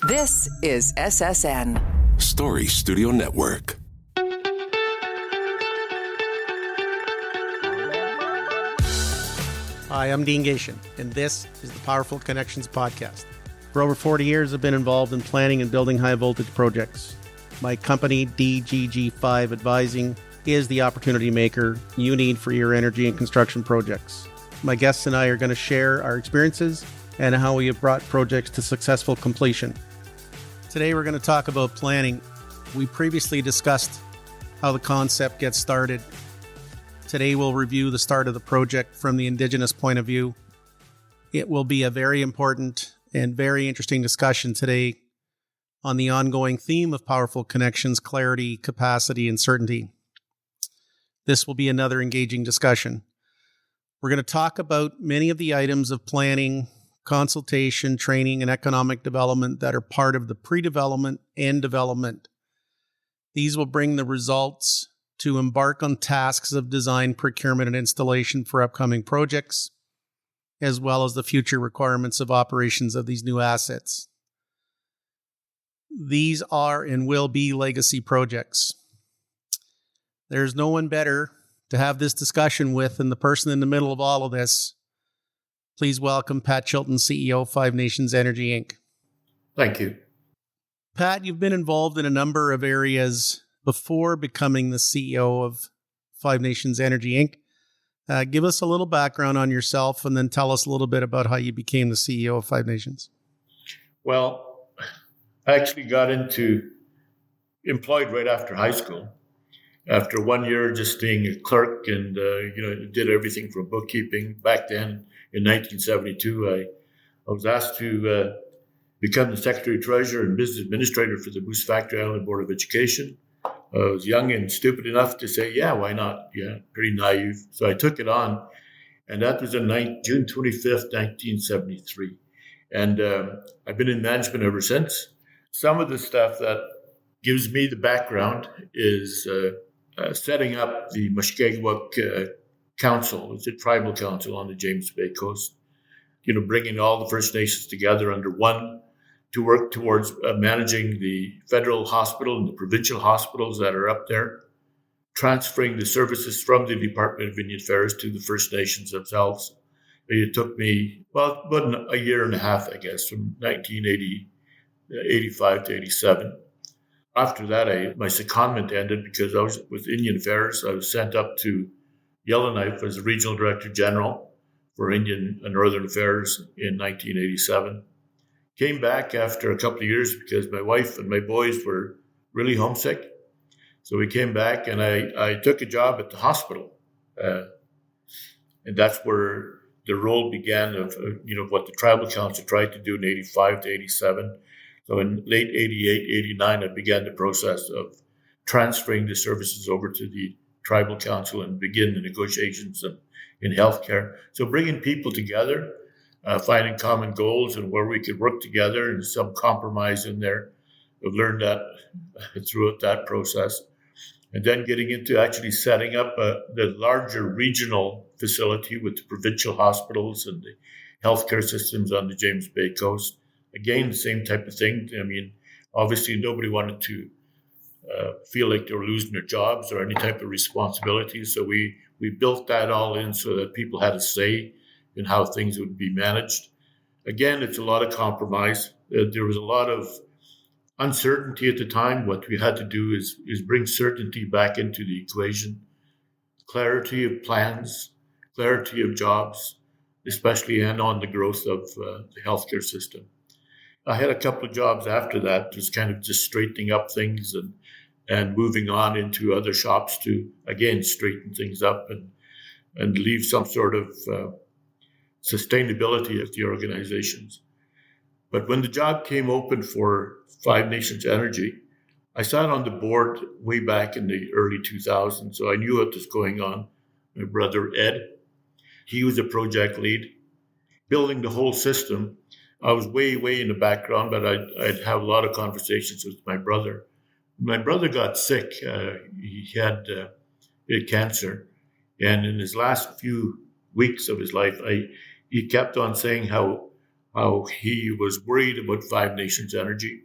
This is SSN. Story Studio Network. Hi, I'm Dean Gation, and this is the Powerful Connections podcast. For over 40 years, I've been involved in planning and building high-voltage projects. My company, DGG5 Advising, is the opportunity maker you need for your energy and construction projects. My guests and I are going to share our experiences and how we have brought projects to successful completion. Today, we're going to talk about planning. We previously discussed how the concept gets started. Today, we'll review the start of the project from the Indigenous point of view. It will be a very important and very interesting discussion today on the ongoing theme of powerful connections, clarity, capacity, and certainty. This will be another engaging discussion. We're going to talk about many of the items of planning, consultation, training, and economic development that are part of the pre-development and development. These will bring the results to embark on tasks of design, procurement, and installation for upcoming projects, as well as the future requirements of operations of these new assets. These are and will be legacy projects. There's no one better to have this discussion with than the person in the middle of all of this. Please welcome Pat Chilton, CEO of Five Nations Energy, Inc. Thank you. Pat, you've been involved in a number of areas before becoming the CEO of Five Nations Energy, Inc. Give us a little background on yourself and then tell us a little bit about how you became the CEO of Five Nations. Well, I actually got employed right after high school. After 1 year just being a clerk and, did everything from bookkeeping. Back then in 1972, I was asked to become the Secretary Treasurer and Business Administrator for the Moose Factory Island Board of Education. I was young and stupid enough to say, yeah, why not? Yeah, pretty naive. So I took it on, and that was on June 25th, 1973. And I've been in management ever since. Some of the stuff that gives me the background is setting up the Mushkegowuk Council. It's a tribal council on the James Bay coast. Bringing all the First Nations together under one to work towards managing the federal hospital and the provincial hospitals that are up there, transferring the services from the Department of Indian Affairs to the First Nations themselves. It took me, about a year and a half, I guess, from 1985 to 87. After that, my secondment ended because I was with Indian Affairs. I was sent up to Yellowknife as the Regional Director General for Indian and Northern Affairs in 1987. Came back after a couple of years because my wife and my boys were really homesick. So we came back and I took a job at the hospital. And that's where the role began of what the Tribal Council tried to do in 85 to 87. So in late 88, 89, I began the process of transferring the services over to the Tribal Council and begin the negotiations in healthcare. So bringing people together, finding common goals and where we could work together and some compromise in there. I've learned that throughout that process. And then getting into actually setting up the larger regional facility with the provincial hospitals and the healthcare systems on the James Bay coast. Again, the same type of thing. I mean, obviously nobody wanted to feel like they were losing their jobs or any type of responsibility. So we built that all in so that people had a say in how things would be managed. Again, it's a lot of compromise. There was a lot of uncertainty at the time. What we had to do is bring certainty back into the equation, clarity of plans, clarity of jobs, especially and on the growth of the healthcare system. I had a couple of jobs after that, just kind of just straightening up things and moving on into other shops to, again, straighten things up and leave some sort of sustainability of the organizations. But when the job came open for Five Nations Energy, I sat on the board way back in the early 2000s, so I knew what was going on. My brother, Ed, he was a project lead, building the whole system. I was way in the background, but I'd have a lot of conversations with my brother. My brother got sick. He had cancer. And in his last few weeks of his life, he kept on saying how how he was worried about Five Nations Energy,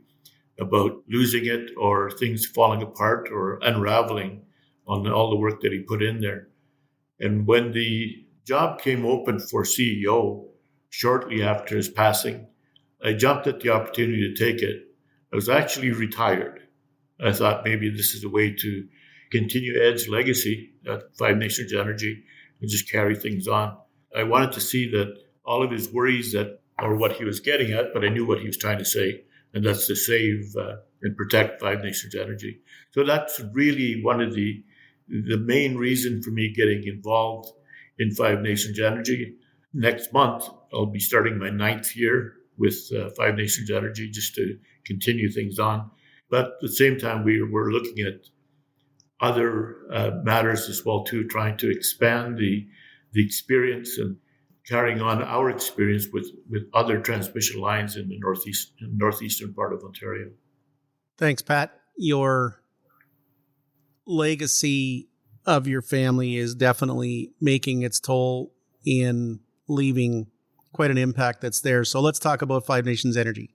about losing it or things falling apart or unraveling on all the work that he put in there. And when the job came open for CEO shortly after his passing, I jumped at the opportunity to take it. I was actually retired. I thought maybe this is a way to continue Ed's legacy at Five Nations Energy and just carry things on. I wanted to see that all of his worries that are what he was getting at, but I knew what he was trying to say, and that's to save and protect Five Nations Energy. So that's really one of the main reason for me getting involved in Five Nations Energy. Next month, I'll be starting my 9th year with Five Nations Energy just to continue things on. But at the same time, we're looking at other matters as well too, trying to expand the experience and carrying on our experience with other transmission lines in the northeastern part of Ontario. Thanks, Pat. Your legacy of your family is definitely making its toll in leaving quite an impact that's there. So let's talk about Five Nations Energy.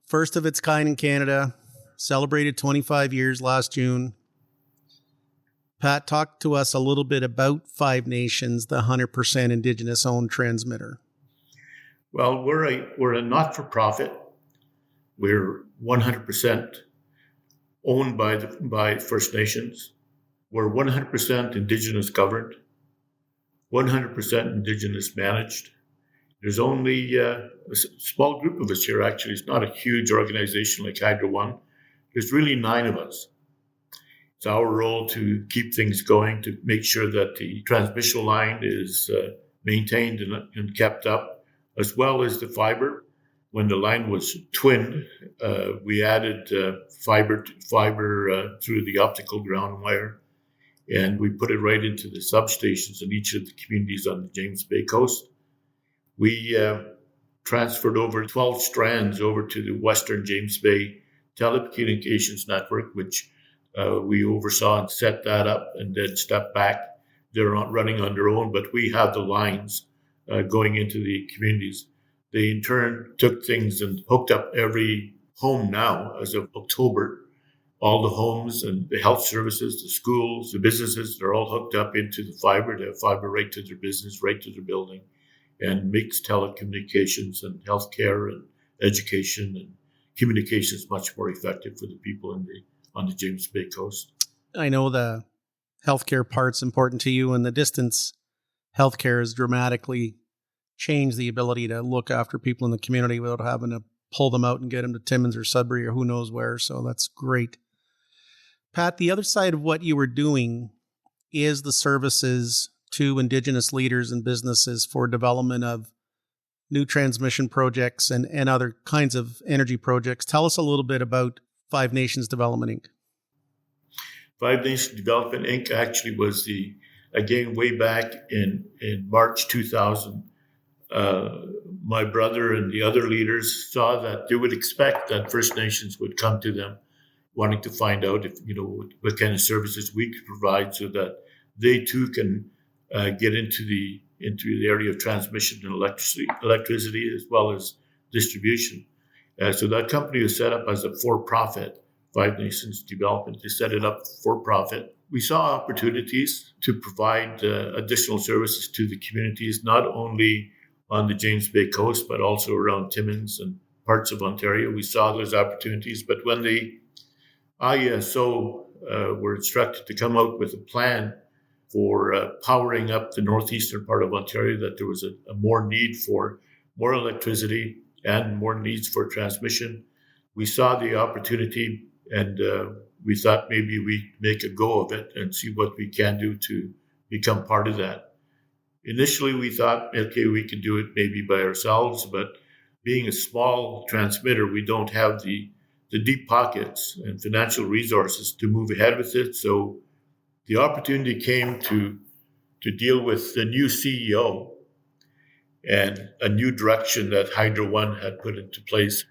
First of its kind in Canada, celebrated 25 years last June. Pat, talk to us a little bit about Five Nations, the 100% Indigenous owned transmitter. Well, we're a not-for-profit. We're 100% owned by First Nations. We're 100% Indigenous governed, 100% Indigenous managed. There's only a small group of us here, actually. It's not a huge organization like Hydro One. There's really 9 of us. It's our role to keep things going, to make sure that the transmission line is maintained and kept up, as well as the fiber. When the line was twinned, we added fiber through the optical ground wire, and we put it right into the substations in each of the communities on the James Bay coast. We transferred over 12 strands over to the Western James Bay telecommunications network, which we oversaw and set that up and then stepped back. They're not running on their own, but we have the lines going into the communities. They in turn took things and hooked up every home now as of October. All the homes and the health services, the schools, the businesses, they're all hooked up into the fiber. They have fiber right to their business, right to their building, and makes telecommunications and healthcare and education and communications much more effective for the people on the James Bay coast. I know the healthcare part's important to you, and the distance healthcare has dramatically changed the ability to look after people in the community without having to pull them out and get them to Timmins or Sudbury or who knows where. So that's great. Pat, the other side of what you were doing is the services to Indigenous leaders and businesses for development of new transmission projects and other kinds of energy projects. Tell us a little bit about Five Nations Development Inc. Five Nations Development Inc. actually was again, way back in March 2000. My brother and the other leaders saw that they would expect that First Nations would come to them wanting to find out if, what kind of services we could provide so that they too can get into the area of transmission and electricity as well as distribution. So that company was set up as a for-profit, Five Nations Development. They set it up for-profit. We saw opportunities to provide additional services to the communities, not only on the James Bay coast, but also around Timmins and parts of Ontario. We saw those opportunities. But when the IESO were instructed to come out with a plan for powering up the northeastern part of Ontario, that there was a more need for more electricity and more needs for transmission, we saw the opportunity and we thought maybe we'd make a go of it and see what we can do to become part of that. Initially, we thought, okay, we could do it maybe by ourselves, but being a small transmitter, we don't have the deep pockets and financial resources to move ahead with it. So the opportunity came to deal with the new CEO and a new direction that Hydro One had put into place.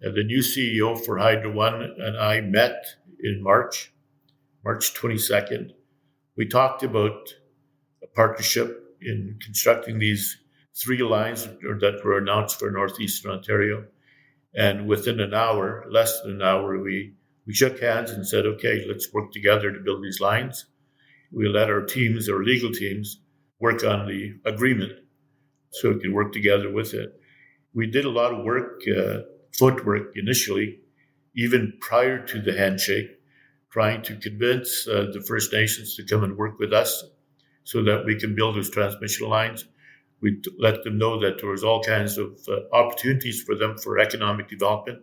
The new CEO for Hydro One and I met in March 22nd. We talked about a partnership in constructing these 3 lines that were announced for Northeastern Ontario. And within an hour, less than an hour, we shook hands and said, okay, let's work together to build these lines. We let our teams, our legal teams, work on the agreement so we could work together with it. We did a lot of work, footwork initially, even prior to the handshake, trying to convince the First Nations to come and work with us so that we can build those transmission lines. We let them know that there was all kinds of opportunities for them for economic development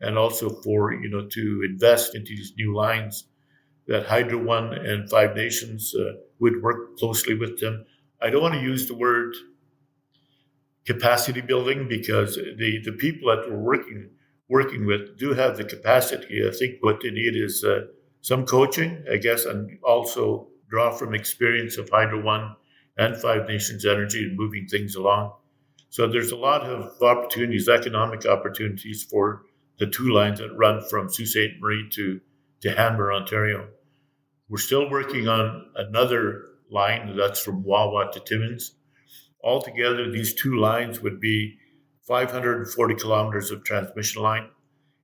and also for, to invest into these new lines, that Hydro One and Five Nations would work closely with them. I don't want to use the word capacity building because the people that we're working with do have the capacity. I think what they need is some coaching, I guess, and also draw from experience of Hydro One and Five Nations Energy in moving things along. So there's a lot of opportunities, economic opportunities for the 2 lines that run from Sault Ste. Marie to Hanmer, Ontario. We're still working on another line that's from Wawa to Timmins. Altogether, these 2 lines would be 540 kilometers of transmission line.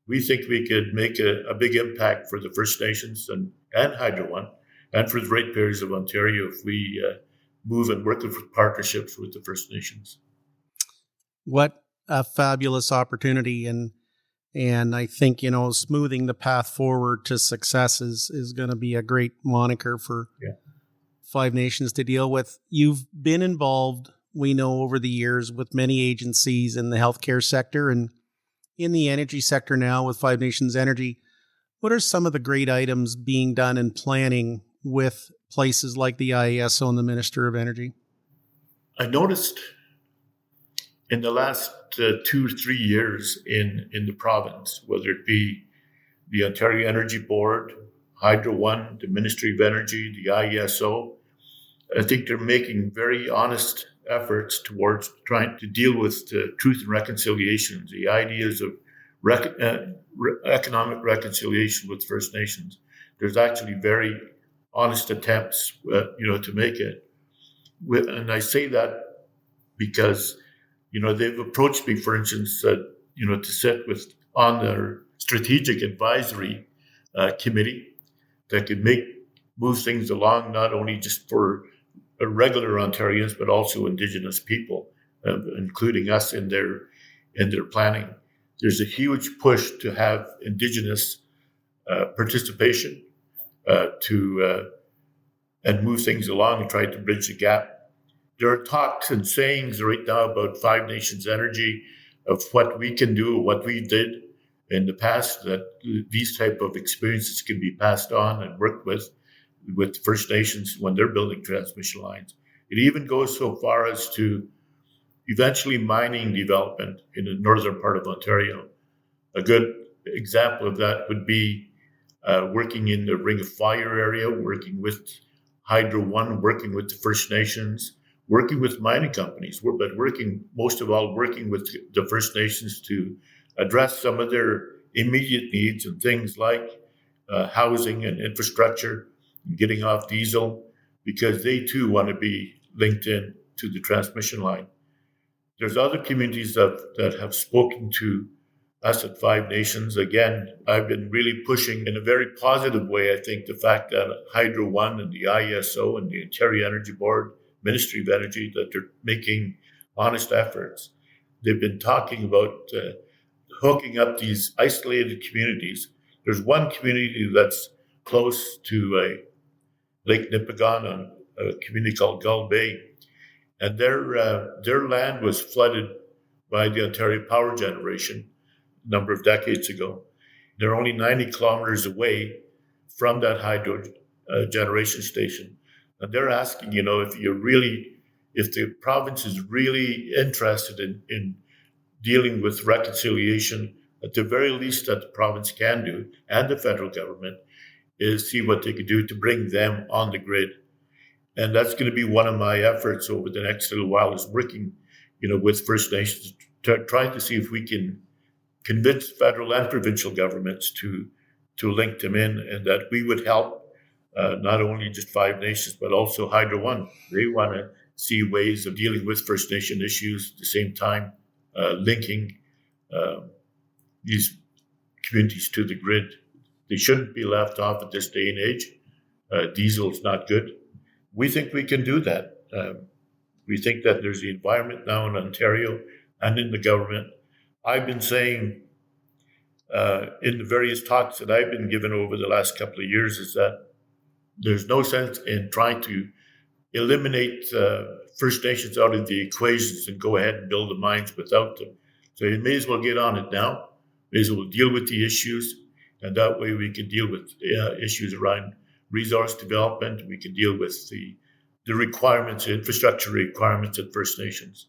We think we could make a big impact for the First Nations and Hydro One and for the ratepayers of Ontario if we move and work with partnerships with the First Nations. What a fabulous opportunity. And I think, smoothing the path forward to success is going to be a great moniker for Five Nations to deal with. You've been involved, we know, over the years with many agencies in the healthcare sector and in the energy sector now with Five Nations Energy. What are some of the great items being done in planning with places like the IESO and the Minister of Energy? I noticed in the last 2 or 3 years in the province, whether it be the Ontario Energy Board, Hydro One, the Ministry of Energy, the IESO, I think they're making very honest efforts towards trying to deal with truth and reconciliation, the ideas of economic reconciliation with First Nations. There's actually very honest attempts, to make it. And I say that because, they've approached me, for instance, to sit on their strategic advisory committee that could move things along, not only just for regular Ontarians, but also Indigenous people, including us in their planning. There's a huge push to have Indigenous participation and move things along and try to bridge the gap. There are talks and sayings right now about Five Nations Energy, of what we can do, what we did in the past, that these type of experiences can be passed on and worked with First Nations when they're building transmission lines. It even goes so far as to eventually mining development in the northern part of Ontario. A good example of that would be working in the Ring of Fire area, working with Hydro One, working with the First Nations, working with mining companies, but most of all working with the First Nations to address some of their immediate needs and things like housing and infrastructure, and getting off diesel, because they too want to be linked in to the transmission line. There's other communities that have spoken to us at Five Nations. Again, I've been really pushing in a very positive way, I think, the fact that Hydro One and the IESO and the Ontario Energy Board, Ministry of Energy, that they're making honest efforts. They've been talking about hooking up these isolated communities. There's one community that's close to Lake Nipigon, a community called Gull Bay, and their land was flooded by the Ontario Power Generation a number of decades ago. They're only 90 kilometers away from that hydro generation station. And they're asking, if the province is really interested in dealing with reconciliation, at the very least that the province can do, and the federal government, is see what they could do to bring them on the grid. And that's going to be one of my efforts over the next little while, is working, with First Nations, trying to see if we can convince federal and provincial governments to link them in, and that we would help not only just Five Nations, but also Hydro One. They want to see ways of dealing with First Nation issues at the same time, linking these communities to the grid. They shouldn't be left off at this day and age. Diesel is not good. We think we can do that. We think that there's the environment now in Ontario and in the government. I've been saying in the various talks that I've been given over the last couple of years is that there's no sense in trying to eliminate First Nations out of the equations and go ahead and build the mines without them. So you may as well get on it now. May as well deal with the issues, and that way we can deal with issues around resource development. We can deal with the requirements, the infrastructure requirements at First Nations.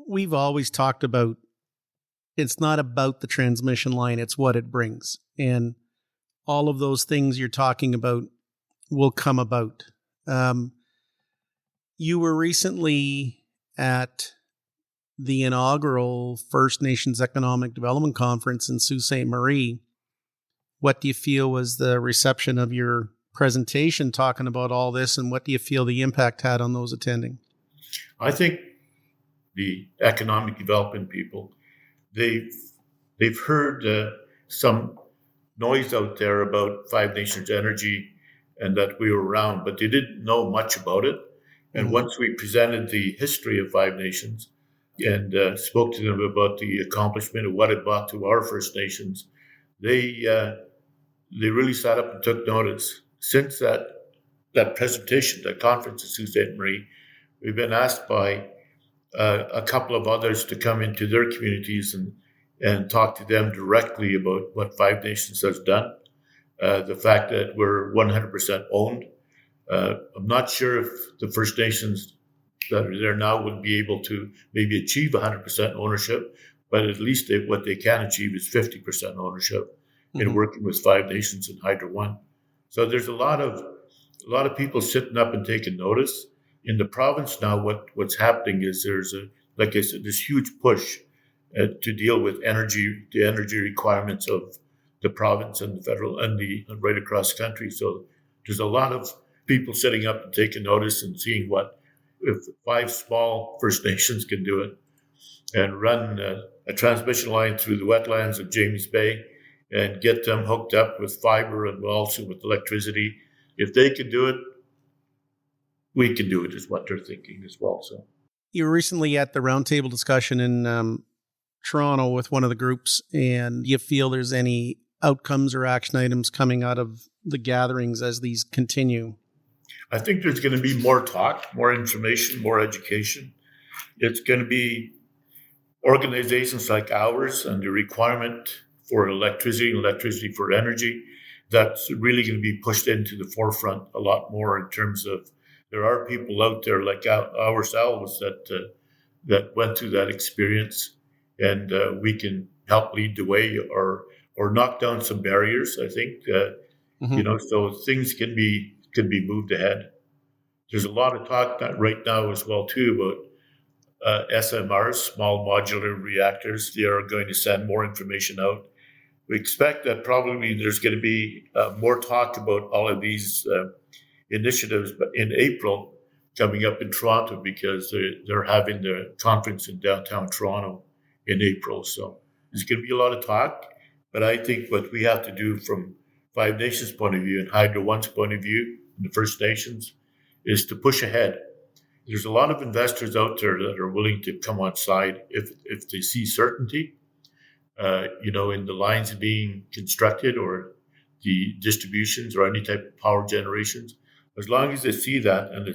We've always talked about it's not about the transmission line, it's what it brings. And all of those things you're talking about will come about. You were recently at the inaugural First Nations Economic Development Conference in Sault Ste. Marie. What do you feel was the reception of your presentation talking about all this, and what do you feel the impact had on those attending? I think the economic development people, they've heard some noise out there about Five Nations energy and that we were around, but they didn't know much about it. And once we presented the history of Five Nations and spoke to them about the accomplishment of what it brought to our First Nations, they really sat up and took notice. Since that presentation, that conference at Sault Ste. Marie, we've been asked by a couple of others to come into their communities and talk to them directly about what Five Nations has done. The fact that we're 100% owned. I'm not sure if the First Nations that are there now would be able to maybe achieve 100% ownership, but at least what they can achieve is 50% ownership in working with Five Nations and Hydro One. So there's a lot of people sitting up and taking notice. In the province now, what's happening is there's like I said, this huge push to deal with the energy requirements of the province and the federal and right across the country. So there's a lot of people sitting up and taking notice and seeing what if 5 small First Nations can do it and run a transmission line through the wetlands of James Bay and get them hooked up with fiber and also with electricity. If they can do it, we can do it, is what they're thinking as well. So you were recently at the roundtable discussion in Toronto with one of the groups, and do you feel there's any outcomes or action items coming out of the gatherings as these continue? I think there's going to be more talk, more information, more education. It's going to be organizations like ours and the requirement for electricity for energy, that's really going to be pushed into the forefront a lot more in terms of there are people out there like ourselves that went through that experience, and we can help lead the way or knock down some barriers. I think so things can be moved ahead. There's a lot of talk right now as well too about SMRs, small modular reactors. They are going to send more information out. We expect that probably there's going to be more talk about all of these initiatives in April coming up in Toronto because they're having the conference in downtown Toronto in April. So there's going to be a lot of talk. But I think what we have to do from Five Nations point of view and Hydro One's point of view, and the First Nations, is to push ahead. There's a lot of investors out there that are willing to come on side if they see certainty, in the lines being constructed or the distributions or any type of power generations. As long as they see that, and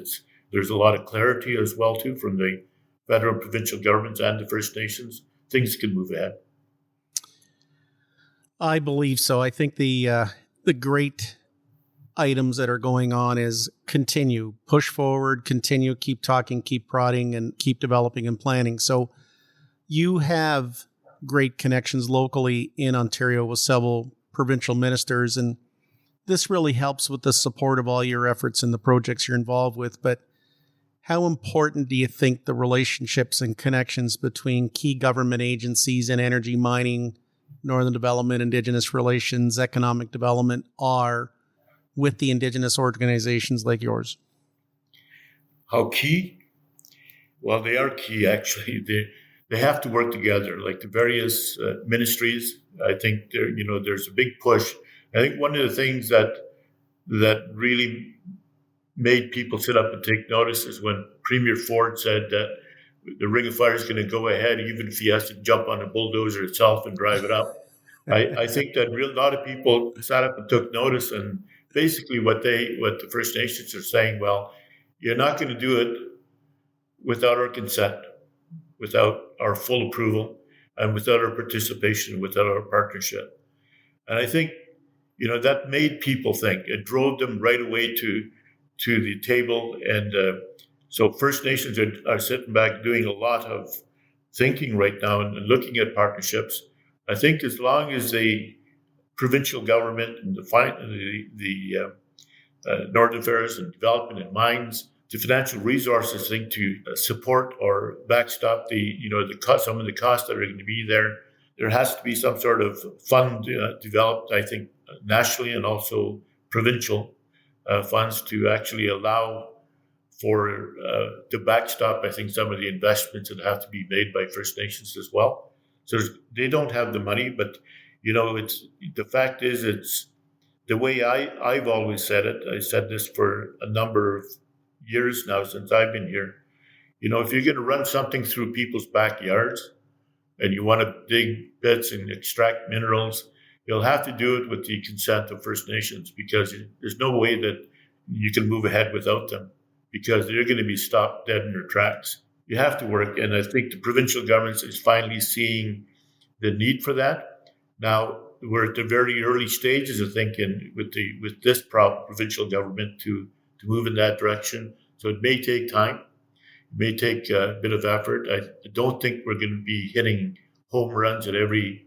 there's a lot of clarity as well too from the federal and provincial governments and the First Nations, things can move ahead. I believe so. I think the great items that are going on is continue, push forward, continue, keep talking, keep prodding, and keep developing and planning. So you have great connections locally in Ontario with several provincial ministers, and this really helps with the support of all your efforts and the projects you're involved with. But how important do you think the relationships and connections between key government agencies in energy, mining, Northern Development, Indigenous relations, economic development are with the Indigenous organizations like yours? How key? Well, they are key, actually. They have to work together, like the various ministries. I think there's a big push. I think one of the things that really made people sit up and take notice is when Premier Ford said that the Ring of Fire is going to go ahead, even if he has to jump on a bulldozer itself and drive it up. I think that a lot of people sat up and took notice, and basically what the First Nations are saying, well, you're not going to do it without our consent, without our full approval, and without our participation, without our partnership. And I think, that made people think. It drove them right away to the table. And so First Nations are sitting back doing a lot of thinking right now and looking at partnerships. I think as long as the provincial government and the Northern Affairs and Development and Mines, the financial resources think to support or backstop some of the costs that are going to be there. There has to be some sort of fund developed, I think, nationally and also provincial funds to actually allow for to backstop, I think, some of the investments that have to be made by First Nations as well. So they don't have the money, but it's the fact is it's the way I've always said it. I said this for a number of years now since I've been here. If you're going to run something through people's backyards and you want to dig pits and extract minerals, you'll have to do it with the consent of First Nations, because there's no way that you can move ahead without them, because they're going to be stopped dead in their tracks. You have to work, and I think the provincial government is finally seeing the need for that. Now, we're at the very early stages of thinking with this provincial government to move in that direction. So it may take time. It may take a bit of effort. I don't think we're going to be hitting home runs at every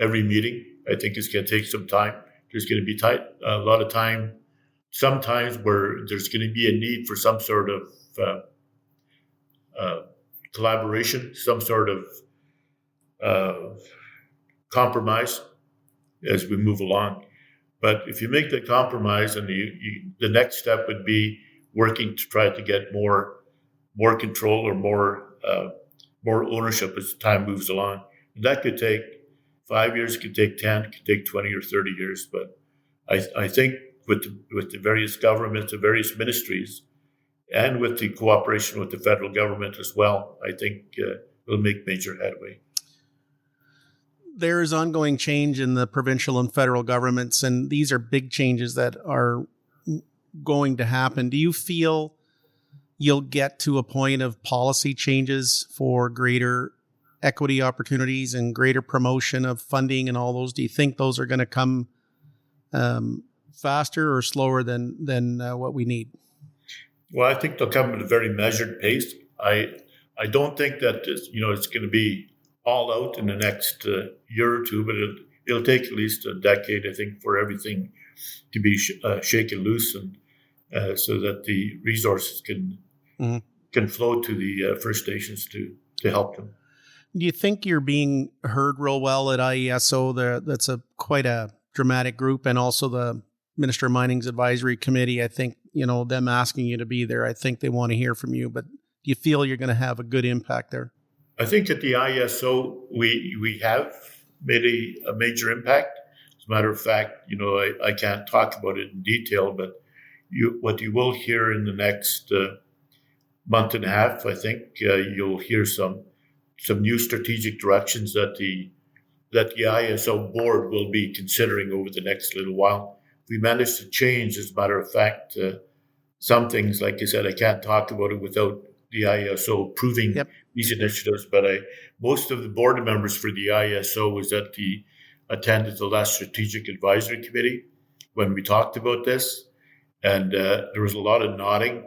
meeting. I think it's going to take some time. There's going to be a lot of time sometimes where there's going to be a need for some sort of collaboration, some sort of compromise as we move along. But if you make the compromise, and the next step would be working to try to get more control or more ownership as time moves along. And that could take 5 years, it could take 10, it could take 20 or 30 years. But I think with the various governments, the various ministries, and with the cooperation with the federal government as well, I think we'll make major headway. There is ongoing change in the provincial and federal governments, and these are big changes that are going to happen. Do you feel you'll get to a point of policy changes for greater equity opportunities and greater promotion of funding and all those? Do you think those are going to come faster or slower than what we need? Well, I think they'll come at a very measured pace. I don't think that it's going to be all out in the next year or two, but it'll take at least a decade, I think, for everything to be shaken loose, and so that the resources can flow to the First Nations to help them. Do you think you're being heard real well at IESO? That's quite a dramatic group, and also the Minister of Mining's Advisory Committee. I think, them asking you to be there, I think they want to hear from you, but do you feel you're going to have a good impact there? I think at the IESO, we have made a major impact. As a matter of fact, I can't talk about it in detail, but what you will hear in the next month and a half, I think you'll hear some new strategic directions that the IESO board will be considering over the next little while. We managed to change, as a matter of fact, some things. Like I said, I can't talk about it without the IESO approving these initiatives, but most of the board members for the IESO attended the last Strategic Advisory Committee when we talked about this, and there was a lot of nodding.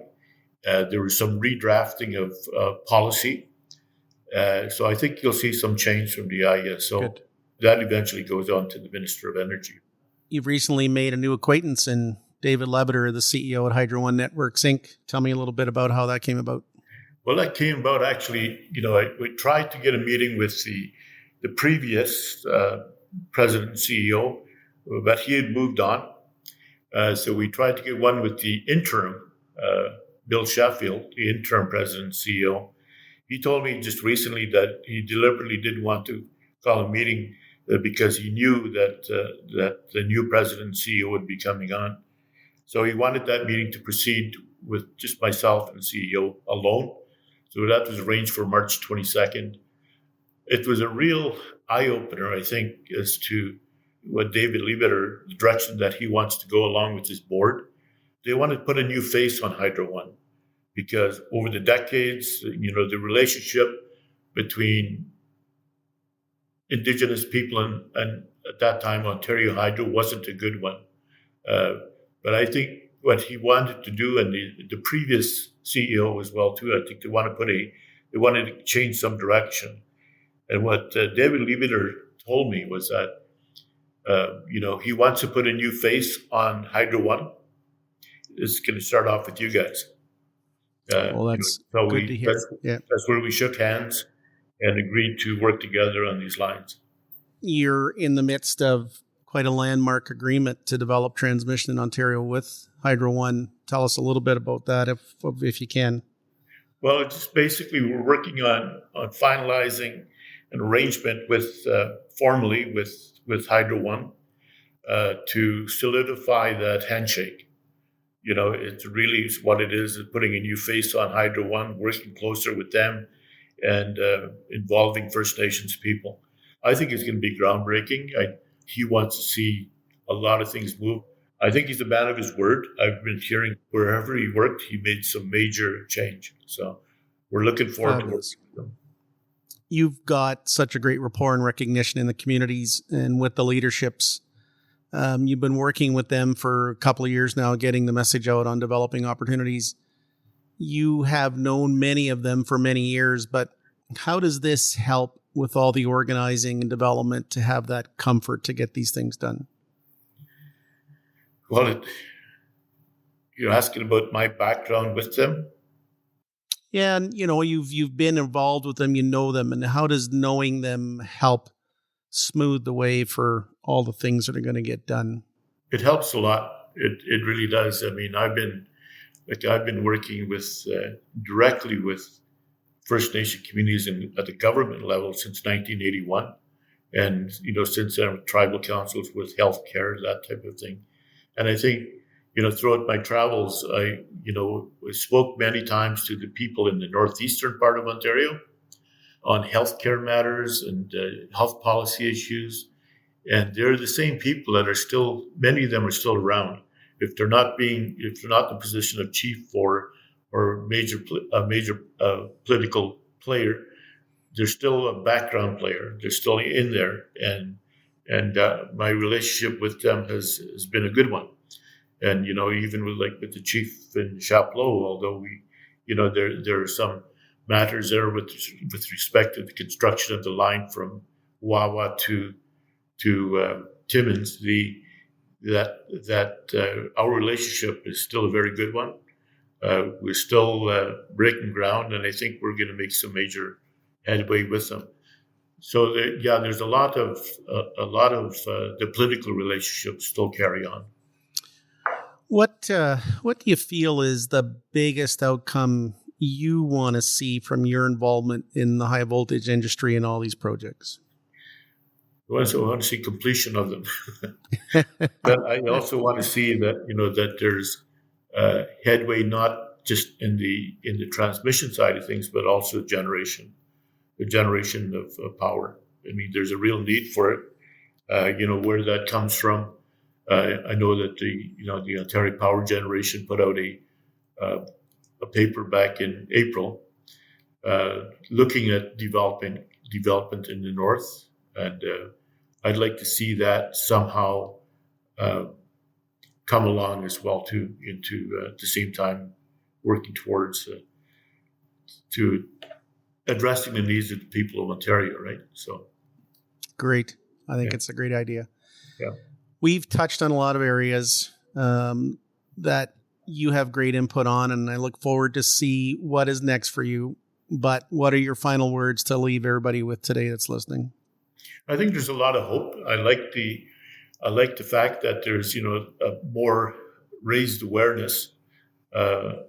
There was some redrafting of policy, so I think you'll see some change from the IESO. Good. That eventually goes on to the Minister of Energy. You've recently made a new acquaintance in David Lebeter, the CEO at Hydro One Networks Inc. Tell me a little bit about how that came about. Well, that came about actually, we tried to get a meeting with the previous president and CEO, but he had moved on. So we tried to get one with the interim, Bill Sheffield, the interim president and CEO. He told me just recently that he deliberately didn't want to call a meeting because he knew that the new president and CEO would be coming on. So he wanted that meeting to proceed with just myself and the CEO alone. So that was arranged for March 22nd. It was a real eye-opener, I think, as to what David Lebeter, the direction that he wants to go along with his board. They want to put a new face on Hydro One because over the decades, the relationship between Indigenous people and at that time Ontario Hydro wasn't a good one. But I think what he wanted to do, and the previous CEO as well too, I think they wanted to change some direction. And what David Lebeter told me was that he wants to put a new face on Hydro One. It's going to start off with you guys. Well, that's good to hear. That's where we shook hands and agreed to work together on these lines. You're in the midst of quite a landmark agreement to develop transmission in Ontario with Hydro One. Tell us a little bit about that, if you can. Well, it's just basically we're working on finalizing an arrangement formally with Hydro One to solidify that handshake. It's really what it is putting a new face on Hydro One, working closer with them and involving First Nations people. I think it's going to be groundbreaking. He wants to see a lot of things move. I think he's a man of his word. I've been hearing wherever he worked, he made some major change. So we're looking forward to working with him. You've got such a great rapport and recognition in the communities and with the leaderships. You've been working with them for a couple of years now, getting the message out on developing opportunities. You have known many of them for many years, but how does this help with all the organizing and development to have that comfort to get these things done? Well, you're asking about my background with them? Yeah, and you've been involved with them, you know them, and how does knowing them help smooth the way for all the things that are going to get done? It helps a lot. It really does. I mean, I've been working directly with First Nation communities at the government level since 1981, and since then with tribal councils, with healthcare, that type of thing. And I think throughout my travels, I spoke many times to the people in the northeastern part of Ontario on healthcare matters and health policy issues. And they're the same people that are still, many of them are still around. If they're not in the position of chief or major political player, they're still a background player. They're still in there. And my relationship with them has been a good one. And, even with the chief in Chapleau, although there are some matters there with respect to the construction of the line from Wawa to Timmins, our relationship is still a very good one. We're still breaking ground, and I think we're going to make some major headway with them. So there's a lot of the political relationships still carry on. What do you feel is the biggest outcome you want to see from your involvement in the high voltage industry and all these projects? I want to see completion of them, but I also want to see that that there's headway not just in the transmission side of things, but also the generation of power. I mean, there's a real need for it. Where that comes from. I know that the Ontario Power Generation put out a paper back in April, looking at development in the north, and I'd like to see that somehow come along as well too, into at the same time working towards to addressing the needs of the people of Ontario, right? So, great. I think it's a great idea. Yeah. We've touched on a lot of areas that you have great input on, and I look forward to see what is next for you. But what are your final words to leave everybody with today that's listening? I think there's a lot of hope. I like the fact that there's more raised awareness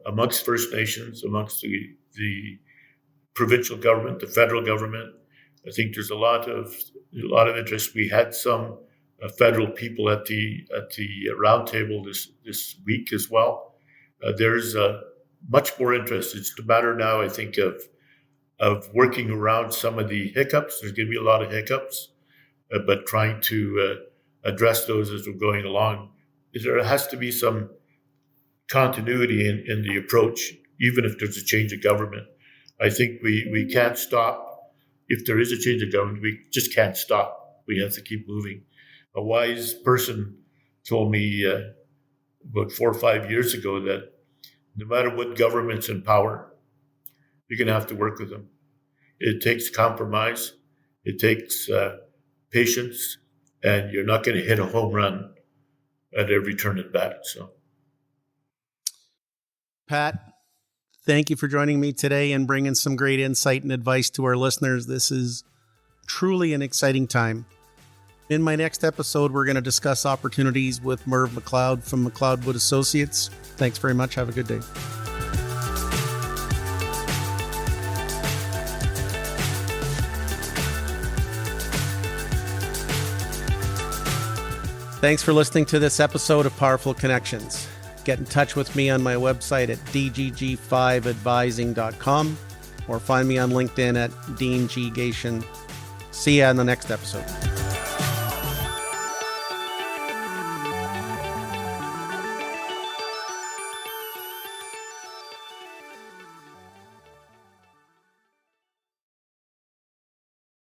amongst First Nations, amongst the provincial government, the federal government. I think there's a lot of interest. We had some federal people at the roundtable this week as well. There's much more interest. It's a matter now, I think, of working around some of the hiccups. There's going to be a lot of hiccups, but trying to address those as we're going along. There has to be some continuity in the approach, even if there's a change of government. I think we can't stop. If there is a change of government, we just can't stop. We have to keep moving. A wise person told me about 4 or 5 years ago that no matter what government's in power, you're going to have to work with them. It takes compromise. It takes patience, and you're not going to hit a home run at every turn at bat. So, Pat, thank you for joining me today and bringing some great insight and advice to our listeners. This is truly an exciting time. In my next episode, we're going to discuss opportunities with Merv McLeod from McLeod Wood Associates. Thanks very much. Have a good day. Thanks for listening to this episode of Powerful Connections. Get in touch with me on my website at dgg5advising.com or find me on LinkedIn at Dean G. Gation. See you on the next episode.